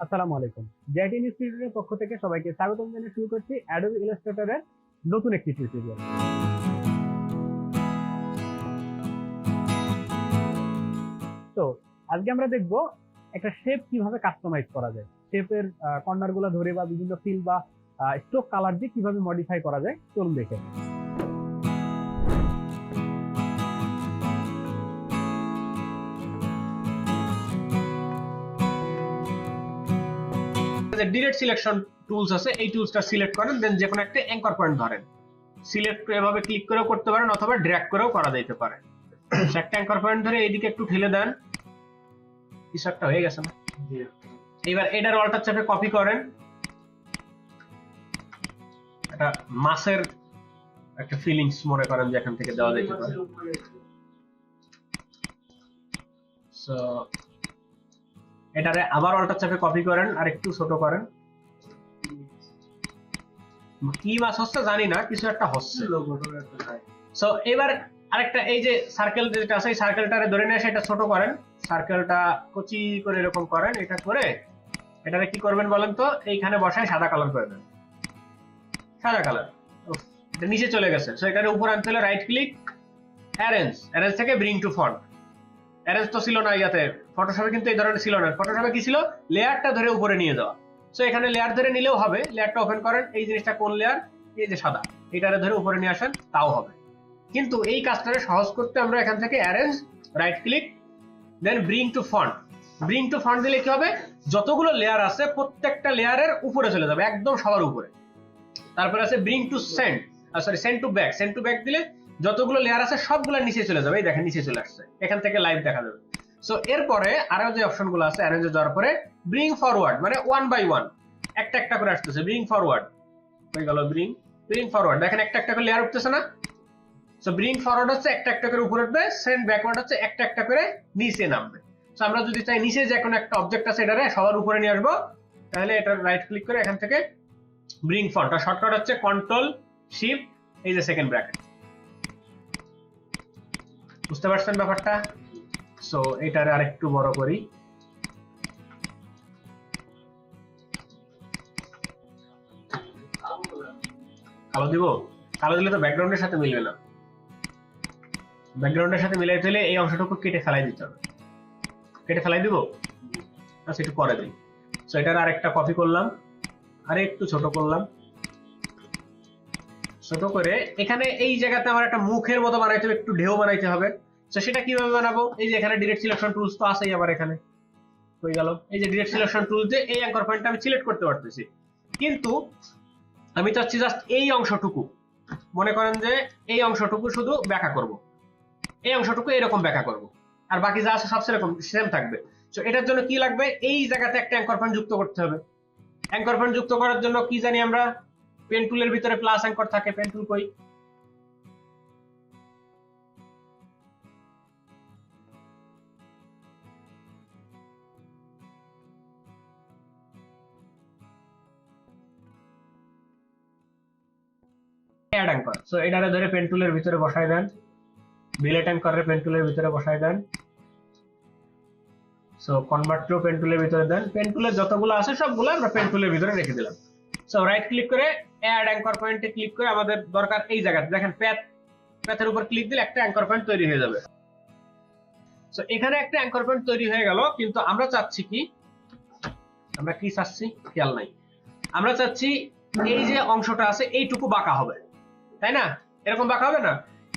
আসসালামু আলাইকুম। জেটিন ইনস্টিটিউটের পক্ষ থেকে সবাইকে স্বাগতম জানিয়ে শুরু করছি অ্যাডোবি ইলাস্ট্রেটরের নতুন একটি টিউটোরিয়াল। তো আজকে আমরা দেখব একটা শেপ কিভাবে কাস্টমাইজ করা যায়, শেপের কর্নারগুলো ধরে বা বিভিন্ন ফিল বা স্ট্রোক কালার দিয়ে কিভাবে মডিফাই করা যায় চলুন দেখে। ডিরেক্ট সিলেকশন টুলস আছে, এই টুলসটা সিলেক্ট করেন, দেন যে কোনো একটা অ্যাঙ্কর পয়েন্ট ধরেন, সিলেক্ট করে এভাবে ক্লিক করেও করতে পারেন অথবা ড্র্যাগ করেও করা যেতে পারে। একটা অ্যাঙ্কর পয়েন্ট ধরে এইদিকে একটু ঠেলে দেন, কিছু একটা হয়ে গেছে না। এবার এটার অল্টার চাপে কপি করেন, একটা মাসের একটা ফিলিংস মনে করেন যে এখান থেকে দেওয়া যেতে পারে। সো এটারে আবার অল্টার চাপে কপি করেন আর একটু ছোট করেন। কি মাছ হচ্ছে জানি না, কিছু একটা হচ্ছে। সো এবার আরেকটা এই যে সার্কেল যেটা আছে, এই সার্কেলটারে ধরে নিয়ে এসে এটা ছোট করেন, সার্কেলটা কচি করে এরকম করেন। এটা করে এটারে কি করবেন বলেন তো, এইখানে বসায় সাদা কালার করে দেন, সাদা কালার। এটা নিচে চলে গেছে, সো এটারে উপর আনতে হলে রাইট ক্লিক, অ্যারেঞ্জ, অ্যারেঞ্জ থেকে ব্রিং টু ফন্ট। অ্যারেঞ্জ তো ছিল না ইয়াতে, ফটোশপে কিন্তু এই ধরনের ছিল না। ফটোশপে কি ছিল, লেয়ারটা ধরে উপরে নিয়ে যাওয়া। সো এখানে লেয়ার ধরে নিলেও হবে, লেয়ারটা ওপেন করেন, এই জিনিসটা কোন লেয়ার, এই যে সাদা, এটারে ধরে উপরে নিয়ে আসেন, তাও হবে। কিন্তু এই কাজটারে সহজ করতে আমরা এখান থেকে arrange, right click, then bring to front. Bring to front দিলে কি হবে, যতগুলো লেয়ার আছে প্রত্যেকটা লেয়ারের উপরে চলে যাবে, একদম সবার উপরে। তারপর আছে bring to send, sorry send to back. Send to back দিলে যতগুলো লেয়ার আছে সবগুলো নিচে চলে যাবে, এই দেখেন নিচে চলে আসছে, এখান থেকে লাইভ দেখা যাবে। সো এরপরে আরো যে অপশনগুলো আছে, অ্যারেঞ্জে যাওয়ার পরে ব্রিং ফরওয়ার্ড, মানে ওয়ান বাই ওয়ান একটা একটা করে আসতেছে। ব্রিং ফরওয়ার্ড হয়ে গেল, ব্রিং ফরওয়ার্ড, দেখেন একটা একটা করে লেয়ার উঠতেছে না। সো ব্রিং ফরওয়ার্ড হচ্ছে একটা একটা করে উপরে উঠবে, সেন্ড ব্যাকওয়ার্ড হচ্ছে একটা একটা করে নিচে নামবে। সো আমরা যদি চাই নিচে যে কোনো একটা অবজেক্ট আছে এটারে সবার উপরে নিয়ে আসবো, তাহলে এটা রাইট ক্লিক করে এখান থেকে ব্রিং ফন্ট, আর শর্টকাট হচ্ছে কন্ট্রোল শিফট, এই যে সেকেন্ড ব্র্যাকেট। বুঝতে পারছেন ব্যাপারটা? সো এটারে আরেকটু বড় করি, কালো দিব। কালো দিলে তো ব্যাকগ্রাউন্ডের সাথে মিলবে না, ব্যাকগ্রাউন্ডের সাথে মিলাইতে হলে এই অংশটুকু কেটে ফেলাই দিতে হবে। কেটে ফেলাই দিব, আচ্ছা একটু পরে দিই। সো এটার আরেকটা কপি করলাম, আরে একটু ছোট করলাম, ছোট করে এখানে এই জায়গাতে আমার একটা মুখের মতো বানাইতে হবে, একটু ঢেউ বানাইতে হবে। তো সেটা কিভাবে বানাবো, এই যে এখানে ডিরেক্ট সিলেকশন টুলস তো আছেই, আবার এখানে হয়ে গেল এই যে ডিরেক্ট সিলেকশন টুলস দিয়ে এই অ্যাঙ্কর পয়েন্টটা আমি সিলেক্ট করতে পারতেছি। কিন্তু আমি চাচ্ছি জাস্ট এই অংশটুকু, মনে করেন যে এই অংশটুকু শুধু ব্যাখ্যা করব, এই অংশটুকু এরকম ব্যাখ্যা করব, আর বাকি যা আছে সব সেরকম সেম থাকবে। তো এটার জন্য কি লাগবে, এই জায়গাতে একটা অ্যাঙ্কর পয়েন্ট যুক্ত করতে হবে। অ্যাঙ্কর পয়েন্ট যুক্ত করার জন্য কি জানি আমরা, পেন টুলের ভিতরে প্লাস অ্যাঙ্কর থাকে, পেন টুল কই, অ্যাড অ্যাঙ্কর। সো এটারে ধরে পেন টুলের ভিতরে বসায় দেন, বিলেট অ্যাঙ্করের পেন টুলের ভিতরে বসায় দেন। সো কনভার্ট টু পেন টুলের ভিতরে দেন, পেন টুলের যতগুলো আছে সবগুলো আমরা পেন টুলের ভিতরে রেখে দিলাম। সো রাইট ক্লিক করে অ্যাড অ্যাঙ্কর পয়েন্টে ক্লিক করে আমাদের দরকার এই জায়গাতে দেখেন প্যাথের উপর ক্লিক দিলে একটা অ্যাঙ্কর পয়েন্ট তৈরি হয়ে যাবে। সো এখানে একটা অ্যাঙ্কর পয়েন্ট তৈরি হয়ে গেল, কিন্তু আমরা চাচ্ছি কি, আমরা কি চাচ্ছি খেয়াল নাই, আমরা চাচ্ছি এই যে অংশটা আছে এইটুকু বাঁকা হবে, তাই না? এরকম বাঁকা হবে না,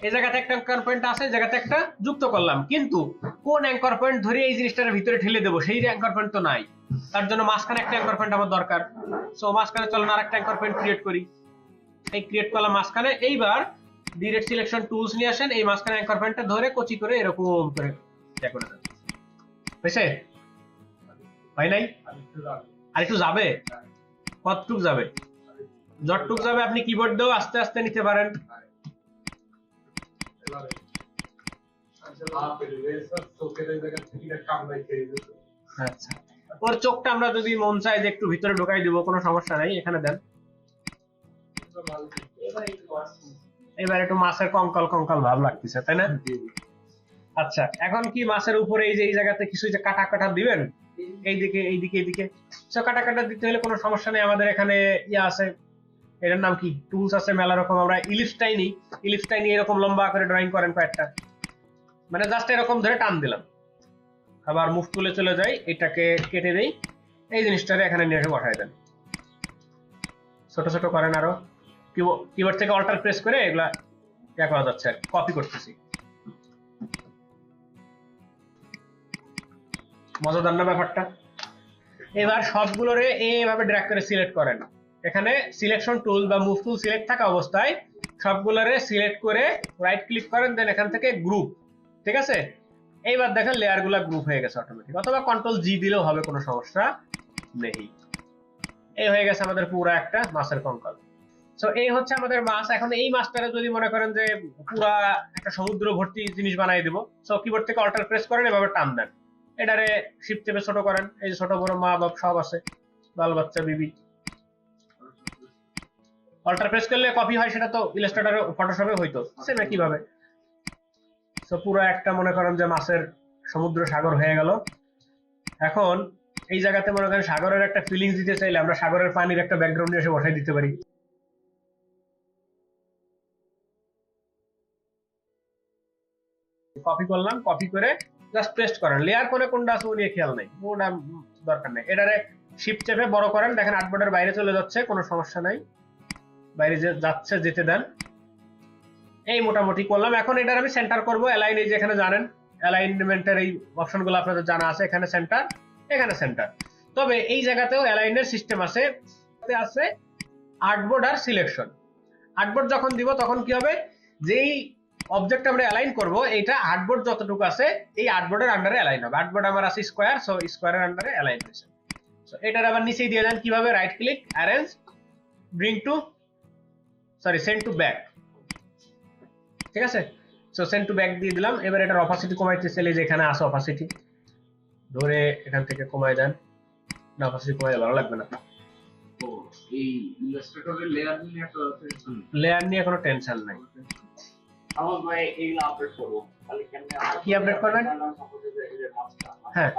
এই জায়গাতে একটা অ্যাঙ্কর পয়েন্ট আছে, এই জায়গাতে একটা যুক্ত করলাম, কিন্তু কোন অ্যাঙ্কর পয়েন্ট ধরে এই জিনিসটার ভিতরে ঠেলে দেবো সেই অ্যাঙ্কর পয়েন্ট তো নাই। তার জন্য মাঝখানে একটা অ্যাঙ্কর পয়েন্ট আমার দরকার। সো মাঝখানে চলেন আর একটা অ্যাঙ্কর পয়েন্ট ক্রিয়েট করি, এই ক্রিয়েট করলাম মাঝখানে। এইবার ডিরেক্ট সিলেকশন টুলস নিয়ে আসেন, এই মাঝখানে অ্যাঙ্কর পয়েন্টটা ধরে কচি করে এরকম করে করে দেন। হয়েছে? হয় নাই? আর একটু যাবে, কতটুক যাবে, যতটুক যাবে আপনি কিবোর্ড দিয়েও আস্তে আস্তে নিতে পারেন। আচ্ছা, ওর চোখটা আমরা যদি মন চাই যে একটু ভিতরে ঢোকাই দিব, কোনো সমস্যা নাই, এখানে দেন। এবার একটু মাছের কঙ্কাল কঙ্কাল ভাব লাগতেছে, তাই না? আচ্ছা, এখন কি মাছের উপরে এই যে এই জায়গাতে কিছু যে কাটা কাটা দিবেন, এইদিকে এইদিকে এইদিকে। সো কাটা কাটা দিতে হলে কোনো সমস্যা নেই, আমাদের এখানে ইয়া আছে, এটার নাম কি, টুলস আছে মেলা রকম। আমরা ইলিপসটাই নিই, ইলিপসটাই নিয়ে এরকম লম্বা করে ড্রয়িং করেন কয়েকটা, মানে জাস্ট এরকম ধরে টান দিলাম। আবার মুভ টুলে চলে যাই, এটাকে কেটে দেই, এই জিনিসটারে এখানে নিয়ে এসে বসাই দেন। ছোট ছোট করেন আরো, কিবোর্ড থেকে অল্টার প্রেস করে এগুলা ইয়া করা যাচ্ছে, কপি করতেছি। মজাদার না ব্যাপারটা? এবার সবগুলোরে এইভাবে ড্র্যাগ করে সিলেক্ট করেন। এখানে সিলেকশন টুল বা মুভ টুল সিলেক্ট থাকা অবস্থায় সবগুলোরে সিলেক্ট করে রাইট ক্লিক করেন, দেন এখান থেকে গ্রুপ, ঠিক আছে? এইবার দেখেন লেয়ার গুলা গ্রুপ হয়ে গেছে অটোমেটিক, অথবা কন্ট্রোল জি দিলেও হবে, কোনো সমস্যা নেই। এই হয়ে গেছে আমাদের পুরো একটা মাছের কঙ্কাল। সো এই হচ্ছে আমাদের মাছ। এখন এই মাছটারে যদি মনে করেন যে পুরা একটা সমুদ্র ভর্তি জিনিস বানাই দেবো, সো কিবোর্ড থেকে অল্টার প্রেস করেন, এভাবে টান দেন, এটারে শিফট চেপে ছোট করেন, এই যে ছোট বড় মা বাপ সব আছে, বাল বাচ্চা বিবি। অল্টার প্রেস করলে কপি হয়, সেটা তো ইলাস্ট্রেটরে ফটোশপে হইতো সেম একইভাবে। সো পুরো একটা মনে করেন যে মাছের সমুদ্র সাগর হয়ে গেল। এখন এই জায়গাতে মনে করেন সাগরের একটা ফিলিংস দিতে চাইলে আমরা সাগরের পানির একটা ব্যাকগ্রাউন্ড এসে বসাই দিতে পারি। কপি করলাম, কপি করে জাস্ট পেস্ট করেন। লেয়ার করে কোনটা আছে ও নিয়ে খেয়াল নাই, ওটা দরকার নেই। এটারে শিফট চেপে বড় করেন, দেখেন আর্টবোর্ডের বাইরে চলে যাচ্ছে, কোনো সমস্যা নাই, বাইরে যাচ্ছে, যেতে দেন। এই মোটামুটি করলাম। এখন এটার আমি সেন্টার করব। অ্যালাইন, এই যে এখানে জানেন অ্যালাইনমেন্টের এই অপশনগুলো আপনাদের জানা আছে, এখানে সেন্টার, এখানে সেন্টার। তবে এই জায়গাতেও অ্যালাইনের সিস্টেম আছে, আছে আর্টবোর্ড আর সিলেকশন। আর্টবোর্ড যখন দিব তখন কি হবে, যেই অবজেক্ট আমরা অ্যালাইন করব, এটা আর্টবোর্ড যতটুকু আছে এই আর্টবোর্ডের আন্ডারে অ্যালাইন হবে। আর্টবোর্ড আমার আছে স্কয়ার, সো স্কয়ারের আন্ডারে অ্যালাইন হয়েছে। সো এটার আবার নিচেই দিয়ে দেন কিভাবে, right click, arrange, bring to, sorry send to back, ঠিক আছে? সো সেন্ড টু ব্যাক দিয়ে দিলাম। এবার এটার অপাসিটি কমাইতে চাইলে যে এখানে আছে অপাসিটি, ধরে এখান থেকে কমাই দেন। না, অপাসিটি কমাইলে ভালো লাগবে না। তো এই ইলাস্ট্রেটরের লেয়ার নিয়ে কোনো টেনশন নাই। আমার ভাই এইগুলো আপডেট করবো, তাহলে কেমনে কি আপডেট করবেন? হ্যাঁ,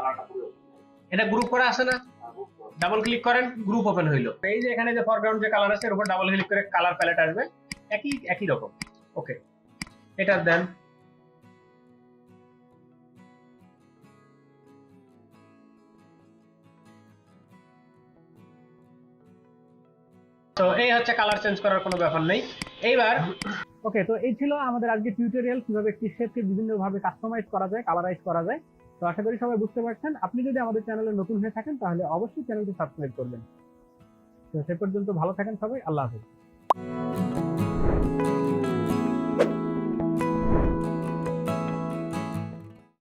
এটা গ্রুপ করা আছে না, ডাবল ক্লিক করেন, গ্রুপ ওপেন হইলো। এই যে এখানে যে ফরগ্রাউন্ড যে কালার আছে এর উপর ডাবল ক্লিক করে কালার প্যালেট আসবে, একই রকম। ওকে, এটা দেন। তো এই হচ্ছে কালার চেঞ্জ করার কোনো ব্যাপার নেই। এইবার ওকে, তো এই ছিল আমাদের আজকে টিউটোরিয়াল, কিভাবে একটি শেপকে বিভিন্ন ভাবে কাস্টমাইজ করা যায়, কালারাইজ করা যায়। তো আশা করি সবাই বুঝতে পারছেন। আপনি যদি আমাদের চ্যানেলে নতুন হয়ে থাকেন তাহলে অবশ্যই চ্যানেলটি সাবস্ক্রাইব করবেন। তো সে পর্যন্ত ভালো থাকেন সবাই, আল্লাহ হাফেজ।